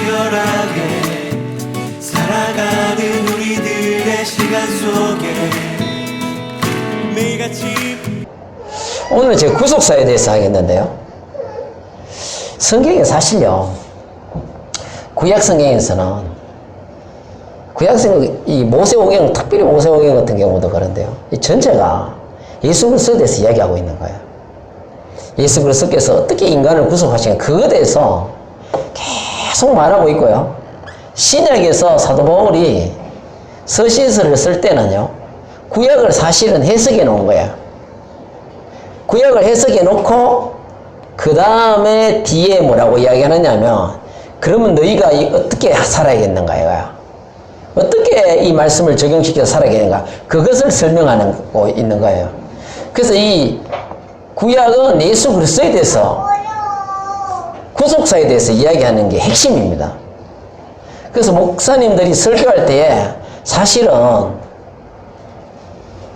치열하게 살아가는 우리들의 시간 속에 매일같이. 오늘 제가 구속사에 대해서 하겠는데요. 성경에 사실요, 구약 성경에서는 이 모세오경, 특별히 모세오경 같은 경우도 그런데요, 이 전체가 예수 그리스도에 대해서 이야기하고 있는 거예요. 예수 그리스도께서 어떻게 인간을 구속하시는가, 그거에 대해서 계속 말하고 있고요. 신약에서 사도 바울이 서신서를 쓸 때는요, 구약을 사실은 해석해 놓은 거예요. 구약을 해석해 놓고 그 다음에 뒤에 뭐라고 이야기하느냐면, 그러면 너희가 어떻게 살아야겠는가 이거야. 어떻게 이 말씀을 적용시켜서 살아야겠는가, 그것을 설명하고 있는 거예요. 그래서 이 구약은 예수 그리스도에 대해서, 구속사에 대해서 이야기하는 게 핵심입니다. 그래서 목사님들이 설교할 때에 사실은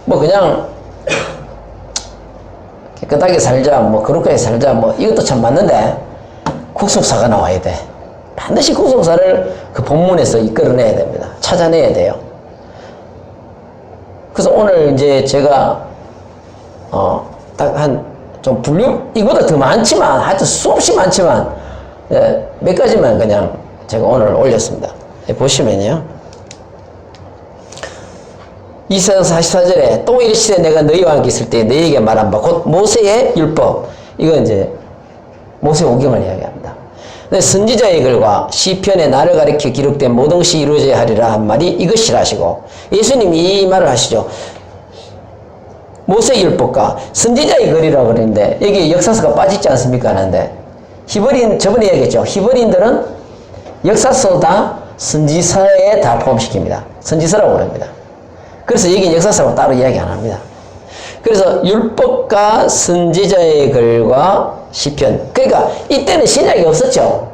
뭐 그냥 깨끗하게 살자, 뭐 거룩하게 살자, 뭐 이것도 참 맞는데 구속사가 나와야 돼. 반드시 구속사를 그 본문에서 이끌어내야 됩니다. 찾아내야 돼요. 그래서 오늘 이제 제가 딱 좀 이거보다 더 많지만, 하여튼 수없이 많지만 몇 가지만 그냥 제가 오늘 올렸습니다. 보시면요, 이사야 44절에 또 이르시되 내가 너희와 함께 있을 때 너희에게 말한 바 곧 모세의 율법, 이건 이제 모세오경을 이야기합니다. 선지자의 글과 시편에 나를 가리켜 기록된 모든 것이 이루어져야 하리라 한 말이 이것이라 하시고, 예수님이 이 말을 하시죠. 모세의 율법과 선지자의 글이라고 그러는데 여기 역사서가 빠지지 않습니까 하는데, 히브리인, 저번에 얘기했죠. 히브리인들은 역사서다 선지서에 다 포함시킵니다. 선지서라고 그럽니다. 그래서 여기 역사서라고 따로 이야기 안 합니다. 그래서 율법과 선지자의 글과 시편, 그러니까 이때는 신약이 없었죠.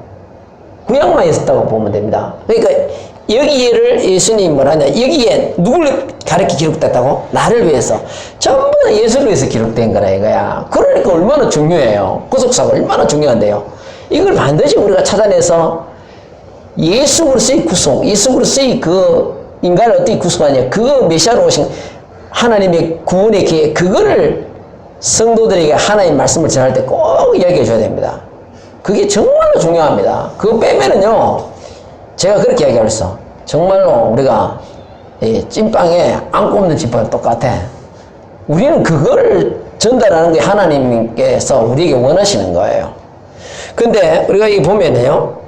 구약만 있었다고 보면 됩니다. 그러니까 여기를 예수님이 뭐라냐, 여기에 누굴 가르쳐 기록됐다고? 나를 위해서. 전부 다 예수를 위해서 기록된 거라 이거야. 그러니까 얼마나 중요해요. 구속사가 얼마나 중요한데요. 이걸 반드시 우리가 찾아내서 예수 그리스도의 구속, 예수 그리스도의 그 인간을 어떻게 구속하냐, 그 메시아로 오신 하나님의 구원의 계획, 그거를 성도들에게 하나님 말씀을 전할 때 꼭 이야기해 줘야 됩니다. 그게 정말로 중요합니다. 그거 빼면은요, 제가 그렇게 이야기했어. 정말로 우리가 찐빵에 안 꼽는 찐빵이 똑같아. 우리는 그걸 전달하는 게 하나님께서 우리에게 원하시는 거예요. 근데 우리가 이 보면은요,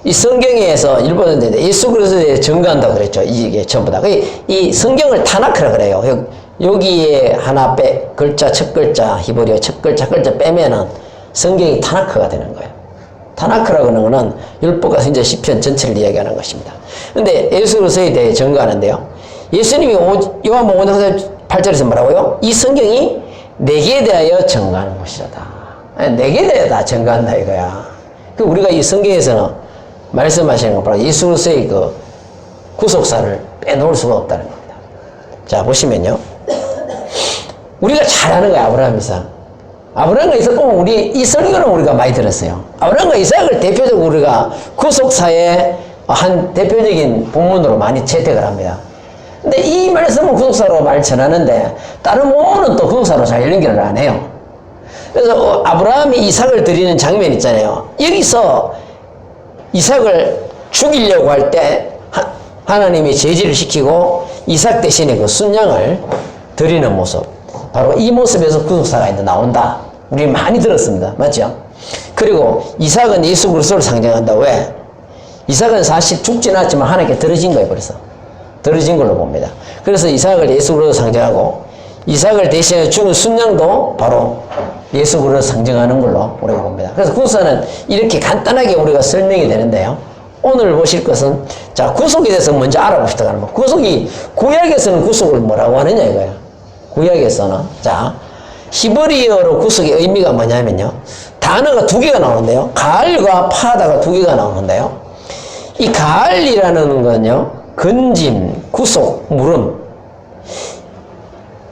이 성경에서 일본인데 예수 그리스도에 대해 증거한다고 그랬죠. 이게 전부 다. 이 성경을 타나크라 그래요. 여기에 하나 글자, 첫 글자, 히브리어 첫 글자 빼면은 성경이 타나크가 되는 거예요. 타나크라고 하는 거는 율법과 선지자, 시편 전체를 이야기하는 것입니다. 근데 예수 그리스도에 대해 증거하는데요, 예수님이 요한복음 5장 8절에서 뭐라고요? 이 성경이 내게 대하여 증거하는 것이다. 내게 대하여 다 증거한다 이거야. 그 우리가 이 성경에서는 말씀하시는 건 바로 예수 그리스도의 그 구속사를 빼놓을 수가 없다는 겁니다. 자, 보시면요, 우리가 잘 아는 거야, 아브라함이상. 아브라함과 이삭 보면 우리 이 설교는 우리가 많이 들었어요. 아브라함과 이삭을 대표적으로 우리가 구속사의 한 대표적인 본문으로 많이 채택을 합니다. 근데 이 말씀은 구속사로 말 전하는데 다른 본문은 또 구속사로 잘 연결을 안 해요. 그래서 아브라함이 이삭을 드리는 장면 있잖아요. 여기서 이삭을 죽이려고 할 때 하나님이 제지를 시키고 이삭 대신에 그 순양을 드리는 모습, 바로 이 모습에서 구속사가 이제 나온다. 우리 많이 들었습니다. 맞죠? 그리고 이삭은 예수 그리스도를 상징한다. 왜? 이삭은 사실 죽진 않았지만 하나님께 들어진 거예요. 그래서 들어진 걸로 봅니다. 그래서 이삭을 예수 그리스도로 상징하고, 이삭을 대신해 죽은 순양도 바로 예수 그리스도를 상징하는 걸로 우리가 봅니다. 그래서 구속사는 이렇게 간단하게 우리가 설명이 되는데요, 오늘 보실 것은, 자, 구속에 대해서 먼저 알아봅시다. 구속이, 구약에서는 구속을 뭐라고 하느냐 이거예요. 구약에서는, 자, 히브리어로 구속의 의미가 뭐냐면요, 단어가 두 개가 나오는데요, 가을과 파다가 두 개가 나오는데요, 이 가을이라는 건요, 건짐, 구속, 물음,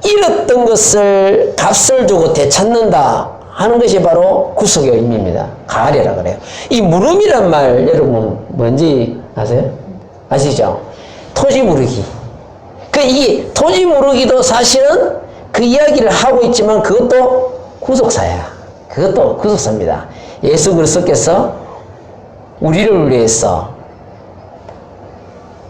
잃었던 것을 값을 주고 되찾는다 하는 것이 바로 구속의 의미입니다. 가을이라 그래요. 이 무름이란 말 여러분 뭔지 아세요? 아시죠? 토지 무르기. 이 토지 무르기도 사실은 그 이야기를 하고 있지만 그것도 구속사야. 그것도 구속사입니다. 예수 그리스도께서 우리를 위해서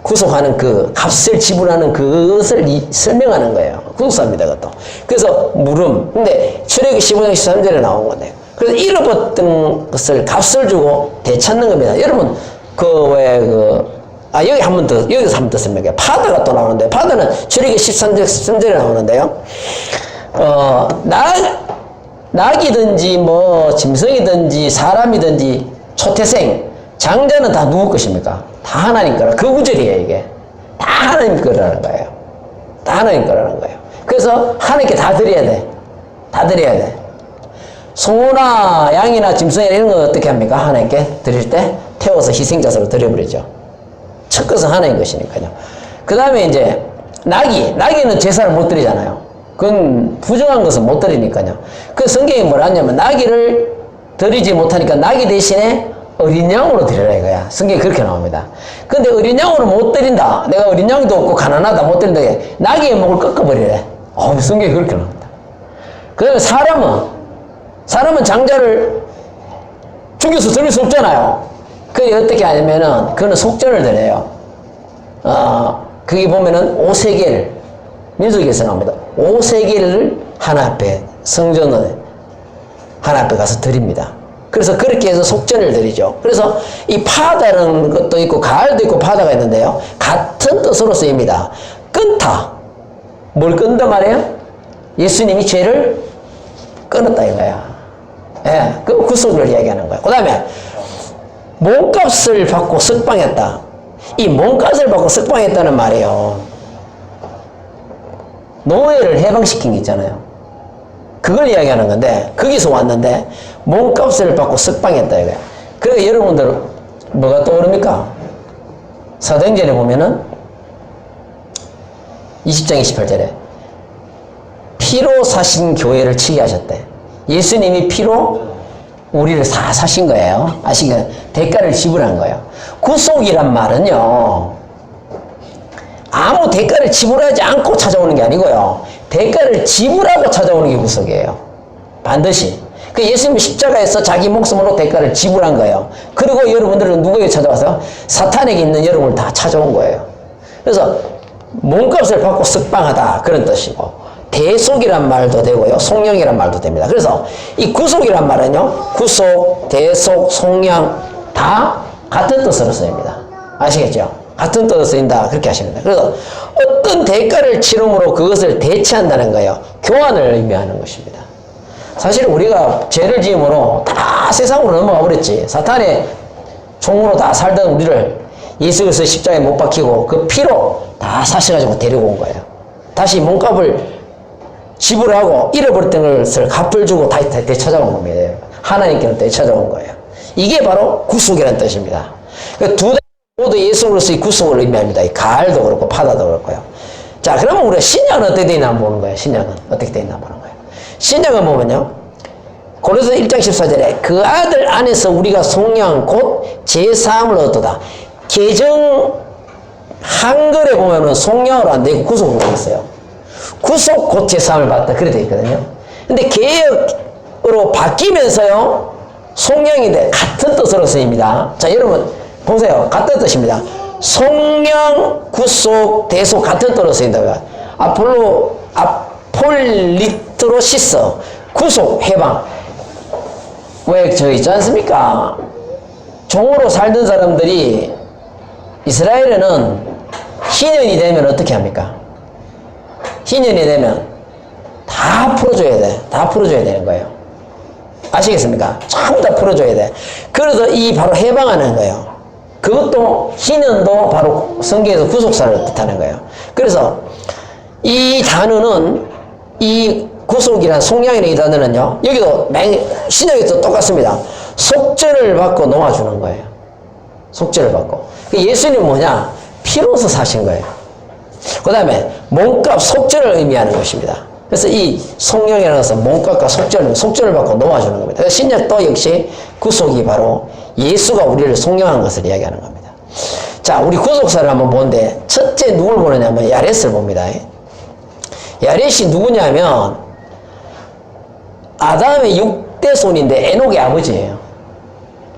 구속하는 그 값을 지불하는 그것을 설명하는 거예요. 구속사입니다. 그것도. 그래서 물음. 근데 출애굽기 15장 13절에 나온 건데. 그래서 잃어버렸던 것을 값을 주고 되찾는 겁니다. 여러분 여기 한 번 더, 여기서 한 번 더 설명해요. 파다가 또 나오는데, 파다는 출애굽기 13절 13절에 나오는데요. 낙이든지 뭐 짐승이든지 사람이든지 초태생 장자는 다 누구 것입니까? 다 하나님 거라. 그 구절이에요. 이게 다 하나님 거라는 거예요. 다 하나님 거라는 거예요. 그래서 하나님께 다 드려야 돼. 다 드려야 돼. 소나 양이나 짐승이나 이런 거 어떻게 합니까? 하나님께 드릴 때 태워서 희생자석으로 드려버리죠. 첫 것은 하나님 것이니까요. 그 다음에 이제 나귀는 제사를 못 드리잖아요. 그건 부정한 것은 못 드리니까요. 그 성경이 뭐라 하냐면 나귀를 드리지 못하니까 나귀 대신에 어린 양으로 드리라 이거야. 성경이 그렇게 나옵니다. 근데 어린 양으로 못 드린다. 내가 어린 양도 없고 가난하다 못 드린다. 나귀의 목을 꺾어버리래. 성경이 그렇게 나옵니다. 그 다음에 사람은 장자를 죽여서 드릴 수 없잖아요. 그게 어떻게 하냐면은 그거는 속전을 드려요. 거기 보면은 오세겔 민수기에서 나옵니다. 오세겔을 하나 앞에 성전을 하나 앞에 가서 드립니다. 그래서 그렇게 해서 속전을 드리죠. 그래서 이 파다라는 것도 있고 가을도 있고 파다가 있는데요. 같은 뜻으로 쓰입니다. 끊다. 뭘 끊다 말이에요? 예수님이 죄를 끊었다 이거야. 예, 그 구속을 이야기하는 거야. 그 다음에 몸값을 받고 석방했다. 이 몸값을 받고 석방했다는 말이에요. 노예를 해방시킨 게 있잖아요. 그걸 이야기하는 건데 거기서 왔는데 몸값을 받고 석방했다 이거야. 그러니까 여러분들 뭐가 떠오릅니까? 사도행전에 보면은 20장 28절에 피로 사신 교회를 치게 하셨대. 예수님이 피로 우리를 다 사신 거예요. 아시겠어요? 대가를 지불한 거예요. 구속이란 말은요, 아무 대가를 지불하지 않고 찾아오는 게 아니고요. 대가를 지불하고 찾아오는 게 구속이에요. 반드시. 그 예수님이 십자가에서 자기 목숨으로 대가를 지불한 거예요. 그리고 여러분들은 누구에게 찾아와서 사탄에게 있는 여러분을 다 찾아온 거예요. 그래서 몸값을 받고 석방하다 그런 뜻이고, 대속이란 말도 되고요. 속량이란 말도 됩니다. 그래서 이 구속이란 말은요, 구속, 대속, 속량 다 같은 뜻으로 쓰입니다. 아시겠죠? 같은 뜻으로 쓰인다 그렇게 하시면 돼요. 그래서 어떤 대가를 치름으로 그것을 대체한다는 거예요. 교환을 의미하는 것입니다. 사실 우리가 죄를 지음으로 다 세상으로 넘어가 버렸지. 사탄의 종으로 다 살던 우리를 예수 그리스도 십자가에 못 박히고 그 피로 다 사셔가지고 데리고 온 거예요. 다시 몸값을 지불하고 잃어버렸던 것을 갚을 주고 다시 되찾아온 겁니다. 하나님께는 되찾아온 거예요. 이게 바로 구속이라는 뜻입니다. 두 대 모두 예수 그리스도의 구속을 의미합니다. 이 가을도 그렇고 파다도 그렇고요. 자, 그러면 우리가 신약은 어떻게 되어 있나 보는 거예요. 신약은 어떻게 되어 있나 보는 거예요. 신약은 보면요, 고린도서 1장 14절에 그 아들 안에서 우리가 속량 곧 제사함을 얻도다. 개정 한글에 보면은 속량으로 안 되고 구속으로 되어 있어요. 구속 곧 제사함을 받다 그래 되어 있거든요. 근데 개혁으로 바뀌면서요, 속량이 돼. 같은 뜻으로 쓰입니다. 자, 여러분 보세요. 같은 뜻입니다. 속량, 구속, 대속 같은 뜻으로 쓰인다고요. 아폴리트로시스 구속, 해방. 왜 저 있지 않습니까? 종으로 살던 사람들이 이스라엘에는 희년이 되면 어떻게 합니까? 희년이 되면 다 풀어줘야 돼. 다 풀어줘야 되는 거예요. 아시겠습니까? 전부 다 풀어줘야 돼. 그래서 이 바로 해방하는 거예요. 그것도 희년도 바로 성경에서 구속사를 뜻하는 거예요. 그래서 이 단어는 이 구속이란 속량이라는 이 단어는요, 여기도 신약에도 똑같습니다. 속죄를 받고 놓아주는 거예요. 속죄를 받고. 예수님은 뭐냐? 피로서 사신 거예요. 그 다음에 몸값 속죄를 의미하는 것입니다. 그래서 이 속령이라는 것은 몸값과 속전을 받고 놓아주는 겁니다. 그래서 신약도 역시 구속이 바로 예수가 우리를 속령한 것을 이야기하는 겁니다. 자, 우리 구속사를 한번 보는데 첫째 누굴 보느냐면 야렛을 봅니다. 야렛이 누구냐면 아담의 6대 손인데 에녹의 아버지예요.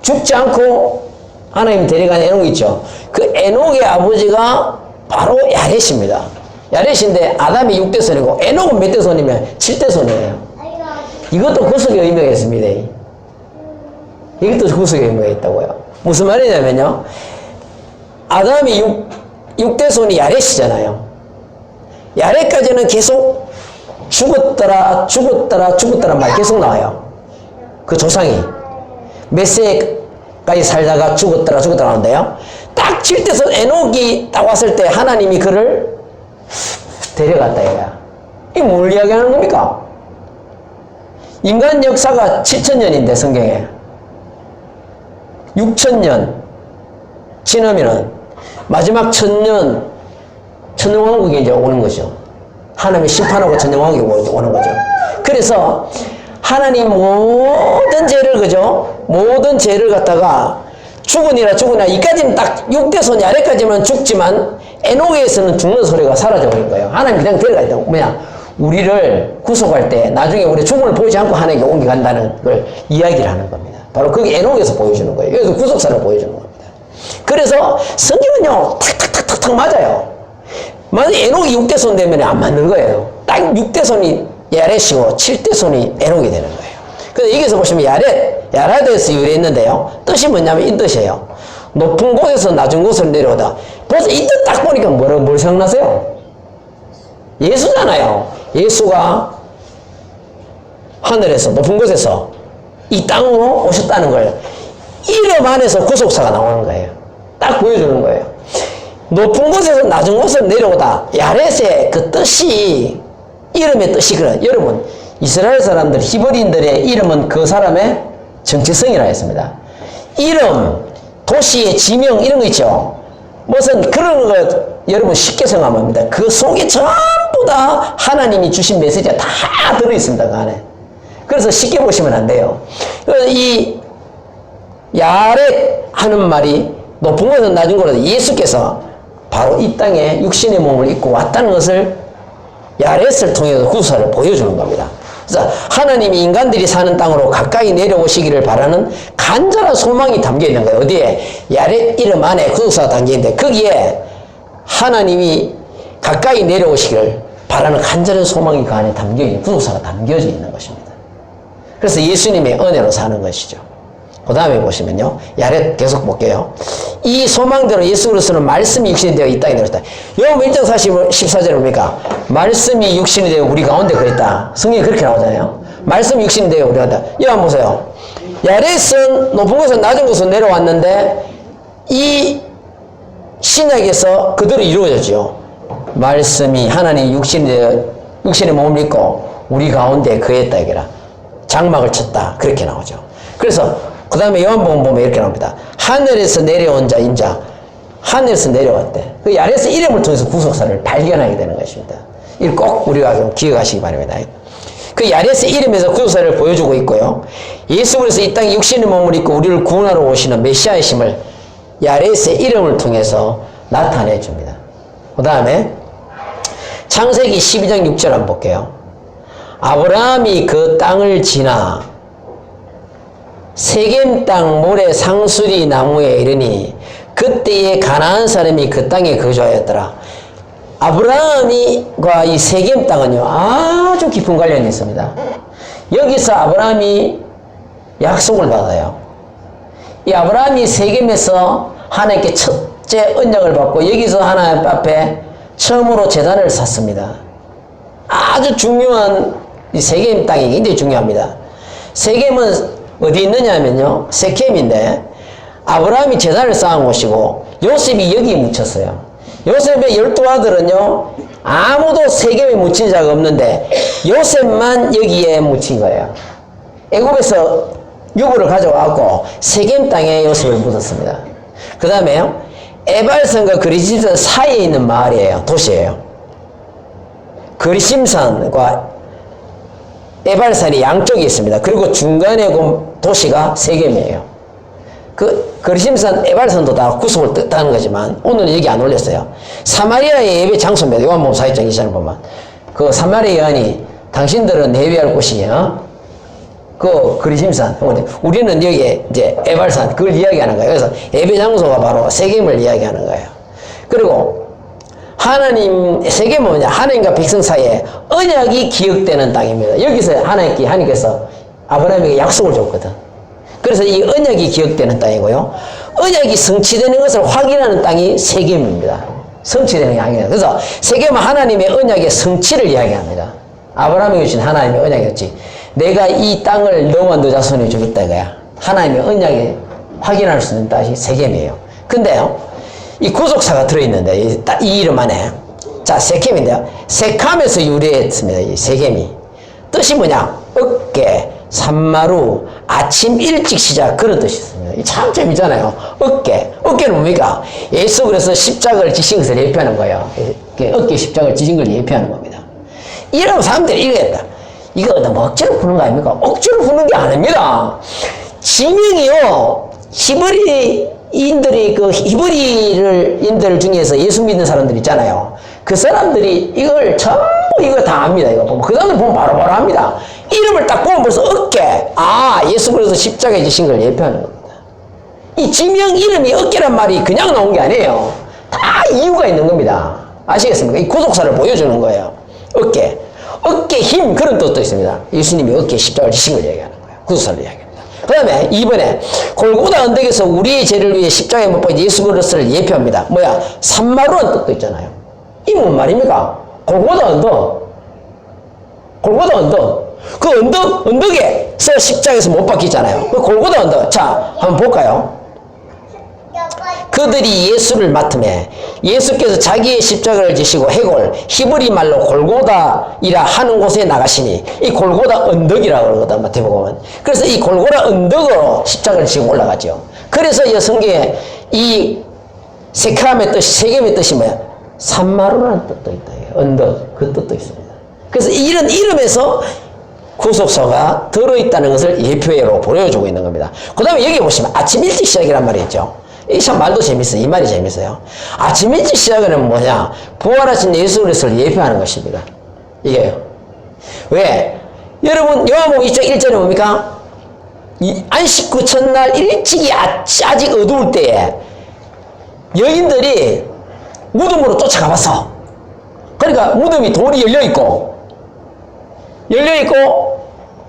죽지 않고 하나님 데려간 에녹 있죠. 그 에녹의 아버지가 바로 야렛입니다. 야렛인데 아담이 6대 손이고 에녹은 몇 대 손이면 7대 손이에요. 이것도 구속의 의미가 있습니다. 이것도 구속의 의미가 있다고요. 무슨 말이냐면요. 아담이 6대 손이 야렛이잖아요. 야렛까지는 계속 죽었더라 말 계속 나와요. 그 조상이 몇 세까지 살다가 죽었더라 하는데요. 딱 7대 손 에녹이 딱 왔을 때 하나님이 그를 데려갔다 이거야. 이게 뭘 이야기하는 겁니까? 인간 역사가 7,000년인데 성경에 6,000년 지나면은 마지막 1,000년 천년왕국이 이제 오는 거죠. 하나님이 심판하고 천년왕국이 오는 거죠. 그래서 하나님 모든 죄를 그죠? 모든 죄를 갖다가 죽으니라 이까지는 딱 6대 손 아래까지만 죽지만 에녹에서는 죽는 소리가 사라져버린 거예요. 하나님 그냥 데려가 있다고. 뭐냐? 우리를 구속할 때 나중에 우리 죽음을 보이지 않고 하나님께 옮겨간다는 걸 이야기를 하는 겁니다. 바로 그게 에녹에서 보여주는 거예요. 여기서 구속사를 보여주는 겁니다. 그래서 성경은요 탁탁탁탁 맞아요. 만약 에녹이 6대 손 되면 안 맞는 거예요. 딱 6대 손이 야렛이고 7대 손이 에녹이 되는 거예요. 그래서 여기서 보시면 야렛에서 유래했는데요. 뜻이 뭐냐면 이 뜻이에요. 높은 곳에서 낮은 곳으로 내려오다. 벌써 이 뜻 딱 보니까 뭘 생각나세요? 예수잖아요. 예수가 하늘에서 높은 곳에서 이 땅으로 오셨다는 걸 이름 안에서 구속사가 나오는 거예요. 딱 보여주는 거예요. 높은 곳에서 낮은 곳으로 내려오다. 야렛의 그 뜻이 이름의 뜻이 그런. 여러분 이스라엘 사람들 히브리인들의 이름은 그 사람의 정체성이라 했습니다. 이름, 도시의 지명 이런 거 있죠. 무슨 그런 거 여러분 쉽게 생각합니다. 그 속에 전부 다 하나님이 주신 메시지가 다 들어있습니다. 그 안에. 그래서 쉽게 보시면 안 돼요. 이 야렛 하는 말이 높은 곳에서 낮은 곳에서 예수께서 바로 이 땅에 육신의 몸을 입고 왔다는 것을 야렛을 통해서 구속사를 보여주는 겁니다. 그래서 하나님이 인간들이 사는 땅으로 가까이 내려오시기를 바라는 간절한 소망이 담겨 있는 거예요. 어디에? 야렛 이름 안에 구속사가 담겨 있는데 거기에 하나님이 가까이 내려오시기를 바라는 간절한 소망이 그 안에 담겨 있는 구속사가 담겨져 있는 것입니다. 그래서 예수님의 은혜로 사는 것이죠. 그 다음에 보시면요. 야렛 계속 볼게요. 이 소망대로 예수 그리스도는 말씀이 육신이 되어 이 땅에 내려왔다. 요한복음 1장 14절에 뭡니까? 말씀이 육신이 되어 우리 가운데 그랬다. 성경이 그렇게 나오잖아요. 말씀이 육신이 되어 우리 가운데. 이거 한번 보세요. 야렛은 높은 곳에서 낮은 곳으로 내려왔는데 이 신약에서 그대로 이루어졌죠. 말씀이 하나님 육신이 되어 육신의 몸을 입고 우리 가운데 거했다 이게라. 장막을 쳤다. 그렇게 나오죠. 그래서 그 다음에 요한복음 보면 이렇게 나옵니다. 하늘에서 내려온 자 인자. 하늘에서 내려왔대. 그 야렛의 이름을 통해서 구속사를 발견하게 되는 것입니다. 이걸 꼭 우리가 좀 기억하시기 바랍니다. 그 야렛의 이름에서 구속사를 보여주고 있고요. 예수 그리스도 이 땅에 육신의 몸을 입고 우리를 구원하러 오시는 메시아이심을 야렛의 이름을 통해서 나타내 줍니다. 그 다음에 창세기 12장 6절 한번 볼게요. 아브라함이 그 땅을 지나 세겜 땅 모래 상수리 나무에 이르니 그때에 가나안 사람이 그 땅에 거주하였더라. 아브라함과 이 세겜 땅은요 아주 깊은 관련이 있습니다. 여기서 아브라함이 약속을 받아요. 이 아브라함이 세겜에서 하나님께 첫째 언약을 받고 여기서 하나님 앞에 처음으로 제단을 샀습니다. 아주 중요한 이 세겜 땅이 굉장히 중요합니다. 세겜은 어디 있느냐면요 세켐인데 아브라함이 제단을 쌓은 곳이고 요셉이 여기에 묻혔어요. 요셉의 12아들은요 아무도 세겜에 묻힌 자가 없는데 요셉만 여기에 묻힌 거예요. 애굽에서 유고를 가져와갖고 세겜 땅에 요셉을 묻었습니다. 그 다음에요 에발산과 그리심산 사이에 있는 마을이에요. 도시예요. 그리심산과 에발산이 양쪽에 있습니다. 그리고 중간에 그 도시가 세겜이에요. 그 거리심산 에발산도 다 구속을 뜻하는 거지만 오늘은 여기 안 올렸어요. 사마리아의 예배 장소입니다. 요한복음 4장 2절을 보면 그 사마리아 여인이 당신들은 예배할 곳이에요. 그 거리심산. 우리는 여기에 이제 에발산 그걸 이야기하는 거예요. 그래서 예배 장소가 바로 세겜을 이야기하는 거예요. 그리고 하나님 세겜은 뭐냐? 하나님과 백성 사이에 언약이 기억되는 땅입니다. 여기서 하나님께서 아브라함에게 약속을 줬거든. 그래서 이 언약이 기억되는 땅이고요. 언약이 성취되는 것을 확인하는 땅이 세겜입니다. 성취되는 게 아니에요. 그래서 세겜은 하나님의 언약의 성취를 이야기합니다. 아브라함에게 주신 하나님의 언약이었지. 내가 이 땅을 너와 너 자손에 주겠다 이거야. 하나님의 언약에 확인할 수 있는 땅이 세겜이에요. 근데요, 이 구속사가 들어있는데, 이 이름 안에. 자, 세겜인데요. 세캄에서 유래했습니다. 이 세겜이. 뜻이 뭐냐? 어깨, 산마루, 아침 일찍 시작. 그런 뜻이 있습니다. 참 재미잖아요. 어깨. 어깨는 뭡니까? 예수 그래서 십자가를 지신 것을 예표하는 거예요. 어깨 십자가를 지신 걸 예표하는 겁니다. 이러면 사람들이 이러겠다. 이거 뭐 억지로 푸는 거 아닙니까? 억지로 푸는 게 아닙니다. 지명이요. 히브리인들 중에서 예수 믿는 사람들 있잖아요. 그 사람들이 이걸 전부 이거 다 압니다. 이거 보면. 그 사람들 보면 바로바로 합니다. 이름을 딱 보면 벌써 어깨. 아, 예수 그래서 십자가에 지신 걸 예표하는 겁니다. 이 지명 이름이 어깨란 말이 그냥 나온 게 아니에요. 다 이유가 있는 겁니다. 아시겠습니까? 이 구속사를 보여주는 거예요. 어깨. 어깨 힘, 그런 뜻도 있습니다. 예수님이 어깨에 십자가를 지신 걸 얘기하는 거예요. 구속사를 얘기합니다. 그 다음에 2번에 골고다 언덕에서 우리의 죄를 위해 십자가에 못 박힌 예수 그리스도를 예표합니다. 뭐야? 산마루라는 뜻도 있잖아요. 이 뭔 말입니까? 골고다 언덕. 골고다 언덕. 그 언덕에서 십자가에서 못 박히잖아요. 그 골고다 언덕. 자, 한번 볼까요? 그들이 예수를 맡음에 예수께서 자기의 십자가를 지시고 해골, 히브리 말로 골고다이라 하는 곳에 나가시니, 이 골고다 언덕이라고 그러거든, 마태복음은. 그래서 이 골고다 언덕으로 십자가를 지고 올라가죠. 그래서 이 성경에 이 세캄의 뜻, 세겜의 뜻이 뭐야? 산마루라는 뜻도 있다. 언덕, 그 뜻도 있습니다. 그래서 이런 이름에서 구속사가 들어있다는 것을 예표로 보여주고 있는 겁니다. 그 다음에 여기 보시면 아침 일찍 시작이란 말이 있죠. 이 참 말도 재밌어요. 이 말이 재밌어요. 아침 일찍 시작은 뭐냐? 부활하신 예수 그리스도를 예표하는 것입니다. 이게요. 왜? 여러분, 요한복음 2장 1절에 뭡니까? 이 안식 후 첫날 일찍이 아직 어두울 때에 여인들이 무덤으로 쫓아가봤어. 그러니까 무덤이 돌이 열려있고,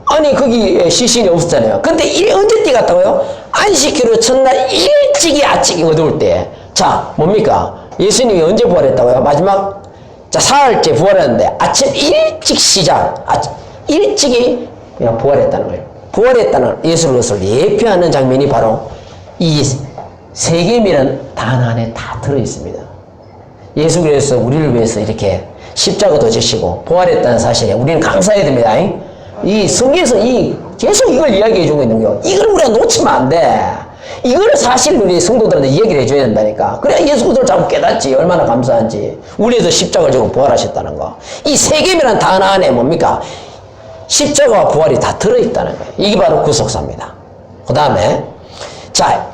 아니, 거기 시신이 없었잖아요. 근데 언제 때 갔다고요? 안식일로 첫날 일찍이 아침이 어두울 때. 자, 뭡니까? 예수님이 언제 부활했다고요? 마지막, 자, 사흘째 부활했는데, 아침 일찍 시작, 일찍이 그냥 부활했다는 거예요. 부활했다는 예수 그리스도를 예표하는 장면이 바로 이 세겜이라는 단 안에 다 들어있습니다. 예수 그리스도 우리를 위해서 이렇게 십자가도 지시고 부활했다는 사실에 우리는 감사해야 됩니다. 이 성경에서 계속 이걸 이야기해 주고 있는 거예요. 이걸 우리가 놓치면 안 돼. 이걸 사실 우리 성도들한테 이야기를 해줘야 된다니까. 그래야 예수 그리스도를 자꾸 깨닫지. 얼마나 감사한지. 우리에서 십자가를 지고 부활하셨다는 거. 이 세겜이라는 단어 안에 뭡니까? 십자가와 부활이 다 들어있다는 거예요. 이게 바로 구속사입니다. 그 다음에, 자,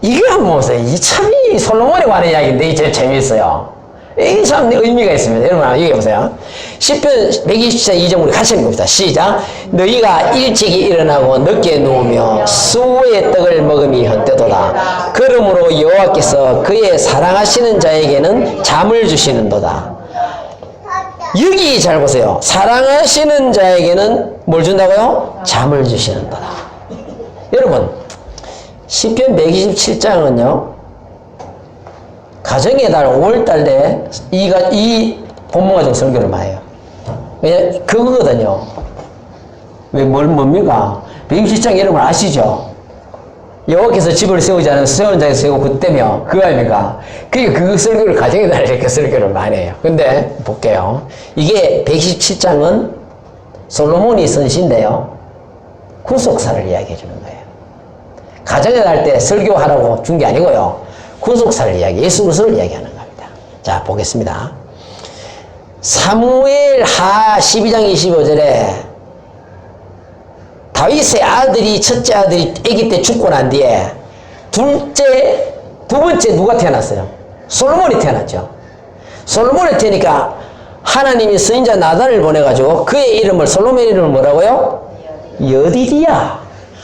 이게 한번 보세요. 이 참이 솔로몬에 관한 이야기인데 이게 제일 재미있어요. 이게 참 의미가 있습니다. 여러분, 한번 얘기해보세요. 시편 127장 2절 우리 같이 읽어봅시다. 시작. 너희가 일찍이 일어나고 늦게 누우며 수의 떡을 먹음이 헛되도다. 그러므로 여호와께서 그의 사랑하시는 자에게는 잠을 주시는도다. 여기 잘 보세요. 사랑하시는 자에게는 뭘 준다고요? 잠을 주시는도다. 여러분, 시편 127장은요, 가정의 달 5월달에 이 본문가정 설교를 많이 해요. 왜냐, 그거거든요. 뭡니까? 127장 여러분 아시죠? 여호와께서 집을 세우지 않은 세우는 자에서 세우고 그때며, 그거 아닙니까? 그러니까 그 설교를 가정의 달에 이렇게 설교를 많이 해요. 근데, 볼게요. 이게 127장은 솔로몬이 쓴 시인데요, 구속사를 이야기해 주는 거예요. 가정의 달 때 설교하라고 준 게 아니고요. 구속사를 예수 그리스도를 이야기하는 겁니다. 자, 보겠습니다. 사무엘 하 12장 25절에 다윗의 아들이 첫째 아들이 아기 때 죽고 난 뒤에 두 번째 누가 태어났어요? 솔로몬이 태어났죠. 솔로몬이 태어나니까 하나님이 선지자 나단을 보내가지고 그의 이름을 솔로몬의 이름을 뭐라고요? 여디디야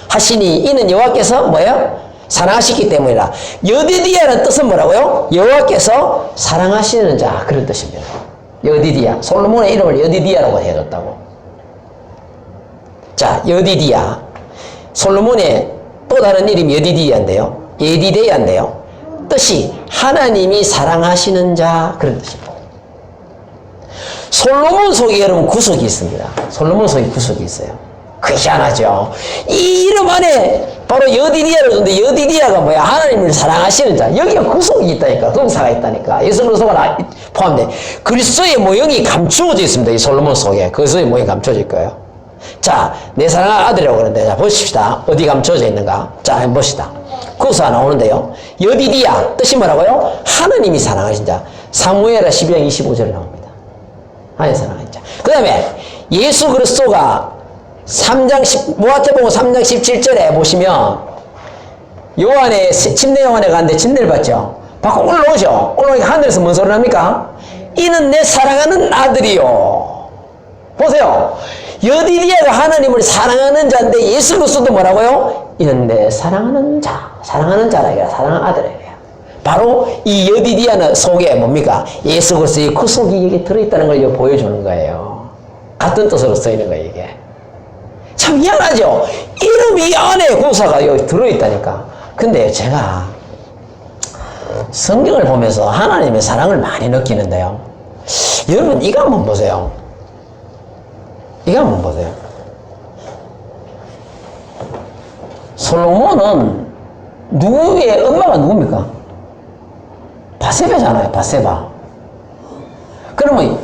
하시니 이는 여호와께서 뭐예요? 사랑하시기 때문이라. 여디디야는 뜻은 뭐라고요? 여호와께서 사랑하시는 자 그런 뜻입니다. 여디디야. 솔로몬의 이름을 여디디야라고 해줬다고. 자, 여디디야. 솔로몬의 또 다른 이름이 여디디야인데요. 예디데야인데요. 뜻이 하나님이 사랑하시는 자 그런 뜻입니다. 솔로몬 속에 여러분 구속이 있습니다. 솔로몬 속에 구속이 있어요. 그게 희한하죠. 이 이름 안에 바로 여디디야를 줬는데 여디디야가 뭐야? 하나님을 사랑하시는 자. 여기가 구속이 있다니까. 동사가 있다니까. 예수 그리스도가 포함돼. 그리스도의 모형이 감추어져 있습니다. 이 솔로몬 속에. 그리스도의 모형이 감추어질 거예요. 자, 내 사랑하는 아들이라고 그러는데, 자, 보십시다. 어디 감추어져 있는가? 자, 한번 봅시다. 구속가 나오는데요. 여디디야. 뜻이 뭐라고요? 하나님이 사랑하신 자. 사무엘하 12장 25절에 나옵니다. 하나님 사랑하신 자. 그 다음에 예수 그리스도가 마태복음 3장 17절에 보시면 요한의 침례 요한에 갔는데 침례를 받죠. 받고 올라오죠. 올라오니까 하늘에서 뭔 소리 납니까? 이는 내 사랑하는 아들이요. 보세요. 여디디야가 하나님을 사랑하는 자인데 예수 그리스도도 뭐라고요? 이는 내 사랑하는 자, 사랑하는 자라 이게 사랑하는 아들이에요. 바로 이 여디디야는 속에 뭡니까? 예수 그리스도의 구속이 여기 들어있다는 걸 보여주는 거예요. 같은 뜻으로 쓰이는 거예요, 이게. 참 희한하죠? 이름이 안에 구사가 여기 들어있다니까. 근데 제가 성경을 보면서 하나님의 사랑을 많이 느끼는데요. 여러분, 이거 한번 보세요. 이거 한번 보세요. 솔로몬은 누구의 엄마가 누굽니까? 바세바잖아요, 바세바. 그러면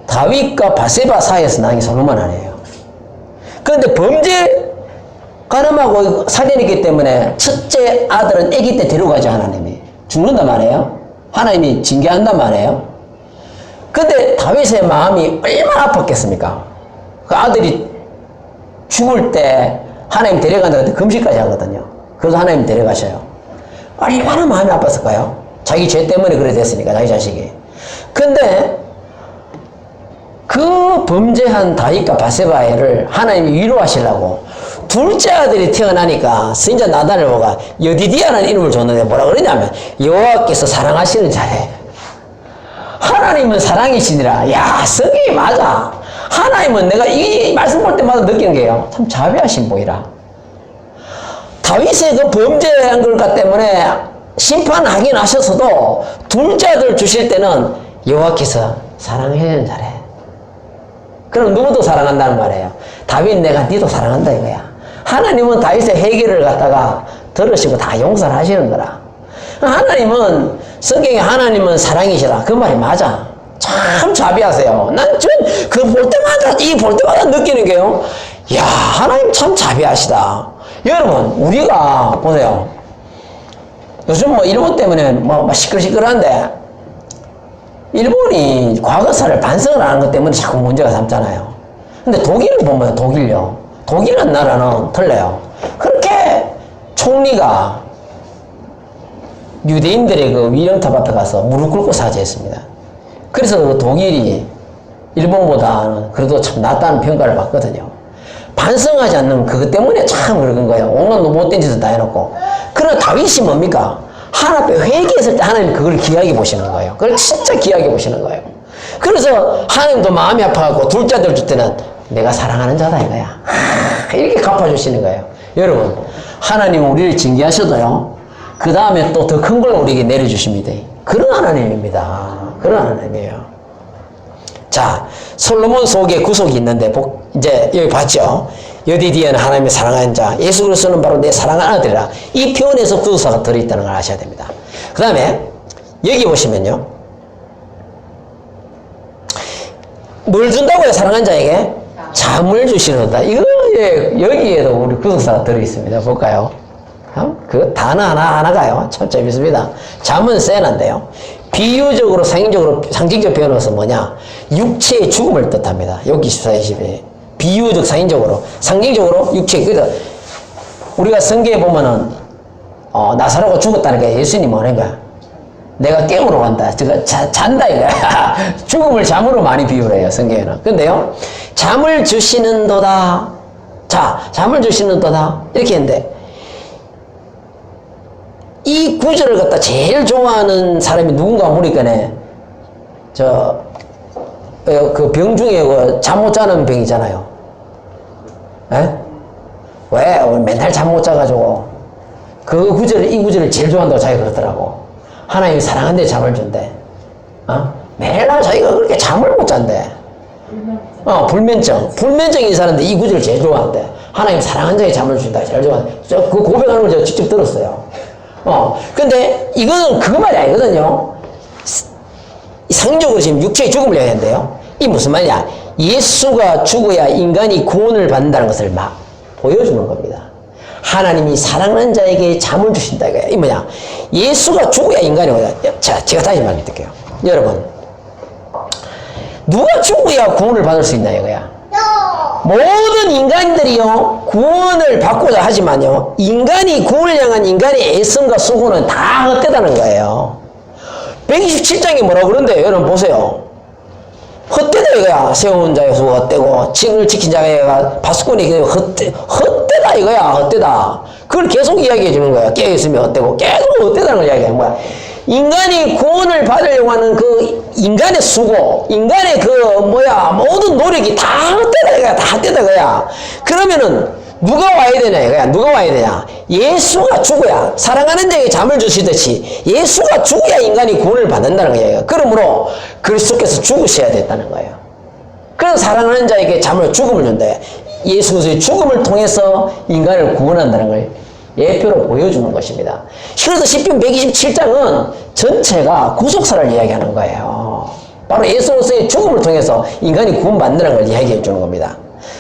다윗과 바세바 사이에서 난 게 솔로몬 아니에요. 그런데 범죄 가늠하고 살인했기 때문에 첫째 아들은 아기 때 데려가죠. 하나님이 죽는단 말이에요. 하나님이 징계한단 말이에요. 근데 다윗의 마음이 얼마나 아팠겠습니까? 그 아들이 죽을 때 하나님 데려간다고 금식까지 하거든요. 그래서 하나님 데려가셔요. 얼마나 마음이 아팠을까요? 자기 죄 때문에 그래 됐으니까, 자기 자식이. 근데 그 범죄한 다윗과 바세바를 하나님이 위로하시려고 둘째 아들이 태어나니까 선지자 나단을 보고 여디디야라는 이름을 줬는데 뭐라 그러냐면 여호와께서 사랑하시는 자래. 하나님은 사랑이시니라. 야, 성경이 맞아. 하나님은 내가 이 말씀 볼 때마다 느끼는 게요. 참 자비하신 분이라. 다윗의 그 범죄한 것 때문에 심판하긴 하셔서도 둘째 아들 주실 때는 여호와께서 사랑하는 자래. 그럼 누구도 사랑한다는 말이에요. 다윗 내가 니도 사랑한다 이거야. 하나님은 다윗의 해결을 갖다가 들으시고 다 용서를 하시는 거라. 하나님은 성경에 하나님은 사랑이시라. 그 말이 맞아. 참 자비하세요. 난 그 볼 때마다 느끼는 게요. 야, 하나님 참 자비하시다. 여러분, 우리가 보세요. 요즘 뭐 일본 때문에 뭐 시끌시끌한데 일본이 과거사를 반성을 하는 것 때문에 자꾸 문제가 삼잖아요. 근데 독일을 보면 독일은 나라는 틀려요. 그렇게 총리가 유대인들의 그 위령탑 앞에 가서 무릎 꿇고 사죄했습니다. 그래서 그 독일이 일본보다는 그래도 참 낫다는 평가를 받거든요. 반성하지 않는 그것 때문에 참 그런 거예요. 온갖 못된 짓을 다 해놓고. 그러나 다윗이 뭡니까? 하나님 앞에 회개했을 때 하나님 그걸 귀하게 보시는 거예요. 그걸 진짜 귀하게 보시는 거예요. 그래서 하나님도 마음이 아파갖고 둘째 아들 줄 때는 내가 사랑하는 자다 이거야. 이렇게 갚아주시는 거예요. 여러분, 하나님은 우리를 징계하셔도요, 그 다음에 또 더 큰 걸 우리에게 내려주십니다. 그런 하나님입니다. 그런 하나님이에요. 자, 솔로몬 속에 구속이 있는데, 이제 여기 봤죠? 여디디야는 하나님의 사랑하는 자, 예수 그리스도는 바로 내 사랑하는 아들이라. 이 표현에서 구속사가 들어있다는 걸 아셔야 됩니다. 그 다음에 여기 보시면요, 뭘 준다고요? 사랑하는 자에게? 잠을 주시는다. 이거 여기에도 우리 구속사가 들어있습니다. 볼까요? 그 단어 하나가요. 참 재밌습니다. 잠은 세난데요. 비유적으로, 상징적 표현으로서 뭐냐? 육체의 죽음을 뜻합니다. 여기 14, 20에. 비유적, 상징적으로 육체. 그래서 우리가 성경에 보면은, 나사로가 죽었다는 게 예수님이 뭐라는 거야? 내가 깨우러 간다. 잔다 이거야. 죽음을 잠으로 많이 비유를 해요, 성경에는. 근데요, 잠을 주시는도다. 자, 잠을 주시는도다. 이렇게 했는데, 이 구절을 갖다 제일 좋아하는 사람이 누군가 모르니까네, 그 병 중에 잠 못 자는 병이잖아요. 에? 왜? 맨날 잠 못 자가지고. 이 구절을 제일 좋아한다고 자기가 그러더라고. 하나님이 사랑한데 잠을 준대. 매일날 자기가 그렇게 잠을 못 잔대. 불면증이 사는데 이 구절을 제일 좋아한대. 하나님 사랑한 자에게 잠을 준다. 제일 좋아한대. 그 고백하는 걸 제가 직접 들었어요. 근데 이거는 그거 말이 아니거든요. 상적으로 지금 육체의 죽음을 얘기하는데요. 이 무슨 말이냐? 예수가 죽어야 인간이 구원을 받는다는 것을 막 보여주는 겁니다. 하나님이 사랑하는 자에게 잠을 주신다 이거야. 이 뭐냐? 예수가 죽어야 인간이 오야. 자, 제가 다시 말해드릴게요. 여러분, 누가 죽어야 구원을 받을 수 있나 이거야? 모든 인간들이요 구원을 받고자 하지만요, 인간이 구원을 향한 인간의 애씀과 수고는 다 헛되다는 거예요. 127장이 뭐라고 그런데요? 여러분 보세요. 헛되다 이거야. 세운 자의 수고 헛되고 칭을 지킨 자의 바스꾼이 헛되다 이거야. 헛되다. 그걸 계속 이야기해 주는 거야. 깨어있으면 헛되고 계속 헛되다는 걸 이야기하는 거야. 인간이 구원을 받으려고 하는 그 인간의 수고, 인간의 모든 노력이 다 헛되다 이거야. 다 헛되다 이거야. 그러면은 누가 와야 되냐 이거야. 누가 와야 되냐? 예수가 죽어야, 사랑하는 자에게 잠을 주시듯이 예수가 죽어야 인간이 구원을 받는다는 거예요. 그러므로 그리스도께서 죽으셔야 됐다는 거예요. 그래서 사랑하는 자에게 죽음을 준다. 예수 그리스도의 죽음을 통해서 인간을 구원한다는 걸 예표로 보여주는 것입니다. 그래서 시편 127장은 전체가 구속사를 이야기하는 거예요. 바로 예수 그리스도의 죽음을 통해서 인간이 구원받는다는 걸 이야기해 주는 겁니다.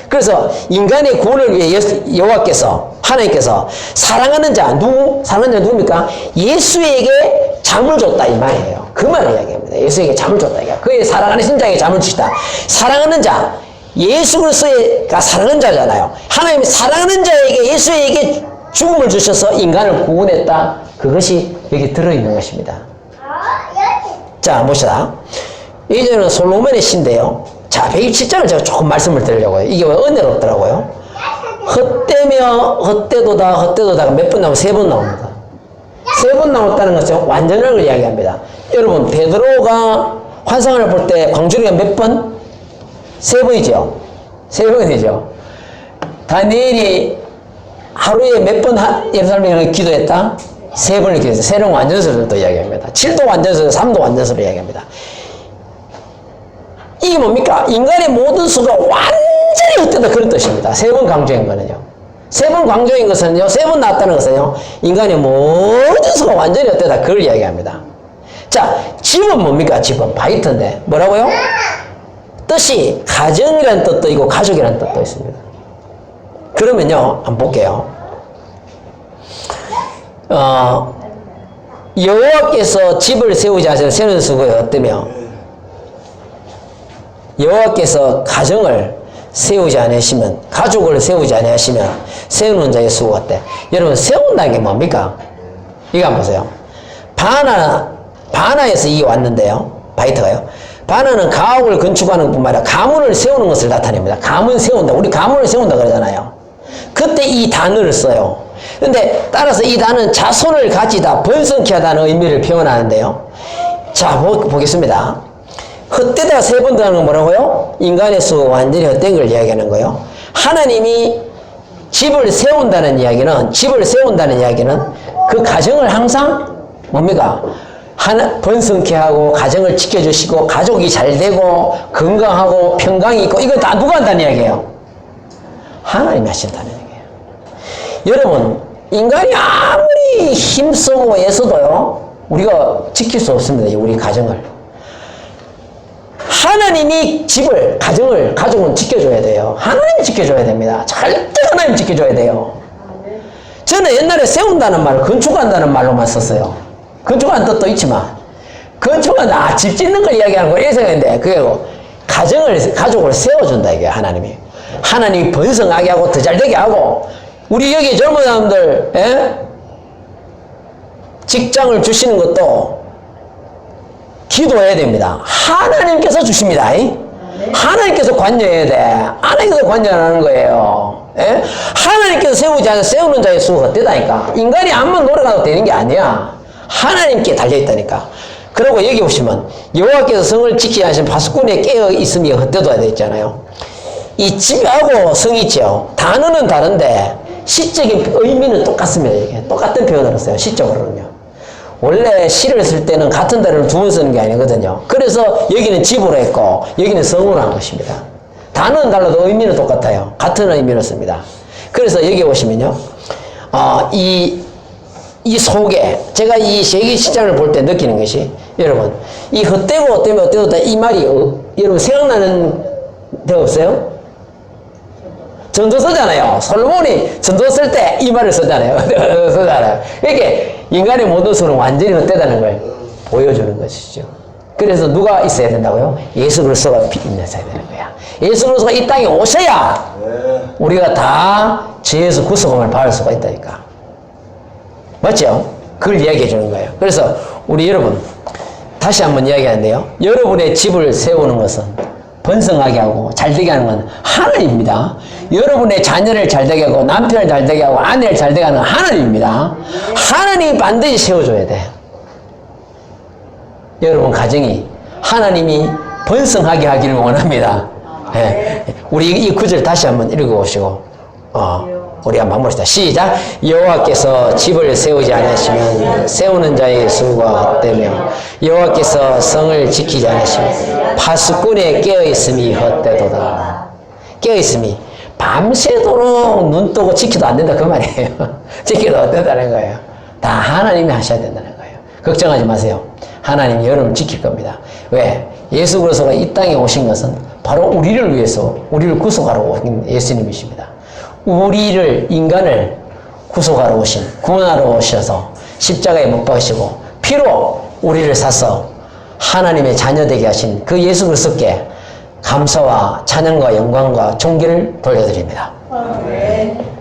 그래서 인간의 구원을 위해 여호와께서, 하나님께서 사랑하는 자, 사랑하는 자 누굽니까? 예수에게 잠을 줬다 이 말이에요. 그 말을 이야기합니다. 예수에게 잠을 줬다 이거. 그의 사랑하는 신자에게 잠을 주시다. 사랑하는 자, 예수 그리스도가 사랑하는 자잖아요. 하나님이 사랑하는 자에게, 예수에게 죽음을 주셔서 인간을 구원했다. 그것이 여기 들어있는 것입니다. 자, 봅시다. 이제는 솔로몬의 시인데요. 자, 127장을 제가 조금 말씀을 드리려고요. 이게 왜 은혜롭더라고요. 헛되도다가 몇 번 나오면 3번 나옵니다. 3번 나왔다는 것은 완전한 걸 이야기합니다. 여러분, 베드로가 환상을 볼 때 광주리가 몇 번? 3번이죠. 3번이죠. 다니엘이 하루에 몇 번 예루살렘에 기도했다? 3번을 기도했어요. 3는 완전설을 또 이야기합니다. 7도 완전설, 3도 완전설을 이야기합니다. 이게 뭡니까? 인간의 모든 수가 완전히 헛되다 그런 뜻입니다. 3번 강조한 거는요. 3번 강조한 것은요, 3번 나왔다는 것은요, 인간의 모든 수가 완전히 헛되다 그걸 이야기합니다. 자, 집은 뭡니까? 집은 바이트인데 뭐라고요? 뜻이 가정이라는 뜻도 있고 가족이라는 뜻도 있습니다. 그러면요, 한번 볼게요. 여호와께서 집을 세우지 않으시는 세우는 수고에 어떠며 여호와께서 가정을 세우지 않으시면, 가족을 세우지 않으시면 세우는 자의 수고가 어때? 여러분, 세운다는 게 뭡니까? 이거 한번 보세요. 바나에서 이게 왔는데요. 바이트가요. 바나는 가옥을 건축하는 뿐만 아니라 가문을 세우는 것을 나타냅니다. 가문 세운다. 우리 가문을 세운다 그러잖아요. 그때 이 단어를 써요. 근데 따라서 이 단어는 자손을 가지다, 번성케 하다는 의미를 표현하는데요. 자, 보겠습니다. 헛되다 3번 들어가는 건 뭐라고요? 인간의 수가 완전히 헛된 걸 이야기하는 거예요. 하나님이 집을 세운다는 이야기는 그 가정을 항상 뭡니까? 번성케 하고 가정을 지켜주시고 가족이 잘 되고 건강하고 평강이 있고, 이거 다 누가 한다는 이야기예요? 하나님이 하신다는 얘기예요. 여러분, 인간이 아무리 힘쓰고 애써도요, 우리가 지킬 수 없습니다. 우리 가정을. 하나님이 가족은 지켜줘야 돼요. 하나님이 지켜줘야 됩니다. 절대 하나님 지켜줘야 돼요. 저는 옛날에 세운다는 말을 건축한다는 말로만 썼어요. 건축하는 뜻도 있지만, 건축은 집 짓는 걸 이야기하는 거 이렇게 생각했는데, 그게 가족을 세워준다, 이게 하나님이. 하나님이 번성하게 하고 더 잘되게 하고, 우리 여기 젊은 사람들, 직장을 주시는 것도 기도해야 됩니다. 하나님께서 주십니다. 하나님께서 관여해야 돼. 하나님께서 관여 안 하는 거예요. 하나님께서 세우지 않으면 세우는 자의 수가 헛되다니까. 인간이 아무리 노력해도 되는 게 아니야. 하나님께 달려있다니까. 그리고 여기 보시면 여호와께서 성을 지키지 않으신 파수꾼에 깨어 있음이 헛되도다 되어 있잖아요. 이 집하고 성이 있죠. 단어는 다른데 시적인 의미는 똑같습니다. 이게 똑같은 표현을 써요. 시적으로는요. 원래 시를 쓸 때는 같은 단어를 두 번 쓰는 게 아니거든요. 그래서 여기는 집으로 했고 여기는 성으로 한 것입니다. 단어는 달라도 의미는 똑같아요. 같은 의미를 씁니다. 그래서 여기 보시면요. 이 속에 제가 이 세계 시장을 볼 때 느끼는 것이, 여러분, 이 헛되고 헛되고 이 말이 여러분 생각나는 데 없어요? 전도 쓰잖아요. 솔로몬이 전도 쓸 때 이 말을 쓰잖아요. 이렇게 인간의 모든 수는 완전히 헛되다는 걸 보여주는 것이죠. 그래서 누가 있어야 된다고요? 예수 그리스도가 있어야 되는 거야. 예수 그리스도가 이 땅에 오셔야 우리가 다 죄에서 구속함을 받을 수가 있다니까. 맞죠? 그걸 이야기해 주는 거예요. 그래서 우리 여러분 다시 한번 이야기하는데요. 여러분의 집을 세우는 것은 번성하게 하고 잘되게 하는 건 하나님입니다. 여러분의 자녀를 잘되게 하고 남편을 잘되게 하고 아내를 잘되게 하는 건 하나님입니다. 하나님이 반드시 세워줘야 돼. 여러분 가정이 하나님이 번성하게 하기를 원합니다. 우리 이 구절 다시 한번 읽어보시고 우리가 마무리합시다. 시작. 여호와께서 집을 세우지 않으시면 세우는 자의 수가 헛되며 여호와께서 성을 지키지 않으시면 파수꾼에 깨어있음이 헛되도다. 깨어있음이 밤새도록 눈 뜨고 지켜도 안 된다 그 말이에요. 지켜도 헛되다는 거예요. 다 하나님이 하셔야 된다는 거예요. 걱정하지 마세요. 하나님이 여러분을 지킬 겁니다. 왜? 예수 그리스도가 이 땅에 오신 것은 바로 우리를 위해서 우리를 구속하러 오신 예수님이십니다. 우리를, 인간을 구속하러 오신, 구원하러 오셔서 십자가에 못 박으시고 피로 우리를 사서 하나님의 자녀되게 하신 그 예수 그리스도께 감사와 찬양과 영광과 존귀를 돌려드립니다. 아멘.